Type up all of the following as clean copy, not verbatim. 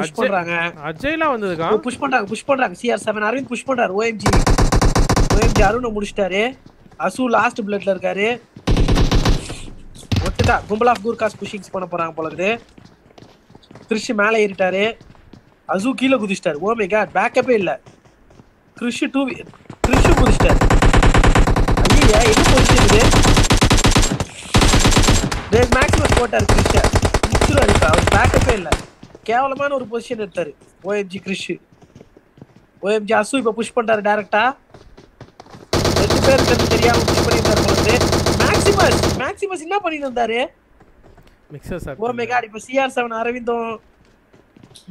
Push பண்றாங்க. அஜய்லாம் வந்ததுக்கா push பண்றாங்க CR7 Aravind push பண்றாரு. OMG அருண் முடிச்சிட்டாரு. அசு லாஸ்ட் பிளட்ல இருக்காரு. ஒட்டுக்கா கும்பல் ஆஃப் கூர்காஸ் புஷிங்ஸ் பண்ண போறாங்க போல இருக்குது. கிறிஷ் மேல ஏறிட்டாரு. அசு கீழே குதிச்சிட்டாரு. ஓ மை காட் பேக்கப்பே இல்ல. கிறிஷ் குதிச்சிட்டாரு. ஐயா என்ன பொசிஷன் இது? ரேஸ் மேக்ஸிமஸ் போட்டாரு கிறிஷ். முடிச்சிருவாரு இப்ப. அவர் பேக்கப்பே இல்ல. கேவலமான ஒரு பொசிஷன் எடுத்தாரு OMG கிறிஷ். OMG அசு இப்ப புஷ் பண்றாரு டைரக்டா. 2 பேர் இருக்கிறது தெரியாம புஷ் பண்ணிட்டாரு போல இருக்கு. மேக்ஸிமஸ் என்ன பண்ணிட்டு இருந்தாரு? Mixture sir oh my God இப்ப CR7 அரவிந்தும்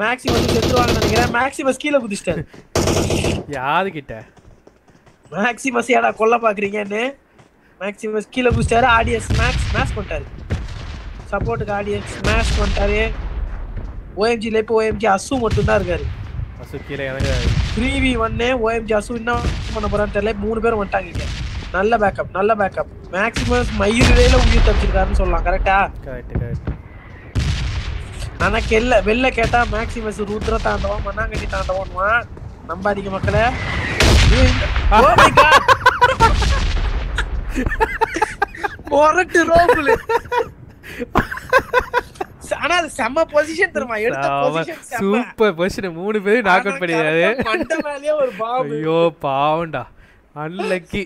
மேக்ஸிமஸ் செத்துருவாங்கன்னு நினைக்கிறேன். மேக்ஸிமஸ் கீழே குதிச்சிட்டாரு. யாரு கிட்ட மேக்ஸிமஸ் ஏடா கொல்ல பாக்குறீங்கன்னு மேக்ஸிமஸ் கீழே குதிச்சிட்டாரு. ஆடியன்ஸ் ஸ்மாஷ் பண்ணிட்டாரு. சப்போர்ட்டுக்கு ஆடியன்ஸ் ஸ்மாஷ் பண்ணிட்டாரு. OMGல இப்போ OMG அசு மட்டும் தான் இருக்காரு. அசு கீழே இறங்குறாரு. 3v1 OMG அசு என்ன பண்ண போறான்னு தெரியல. 3 பேர் வந்துட்டாங்க. நல்ல பேக்கப். மேக்ஸிமஸ் மயிரிடையில உயிர் தப்பிச்சிருக்காருன்னு சொல்லலாம். கரெக்டா? கரெக்ட். ஆனா வெளில கேட்டா மேக்ஸிமஸ் ருத்ர தாண்டவம் மண்ணாங்கட்டி தாண்டவம் நம்பாதீங்க மக்களே. ஆனா அது செம்ம பொசிஷன் தெரியுமா? எடுத்த பொசிஷன் சூப்பர் பொசிஷன். 3 பேரும் நாக் அவுட் பண்ணியாரு. மண்ட மேலயே ஒரு பாம்பு. ஐயோ பாவம்டா. அன்லக்கி.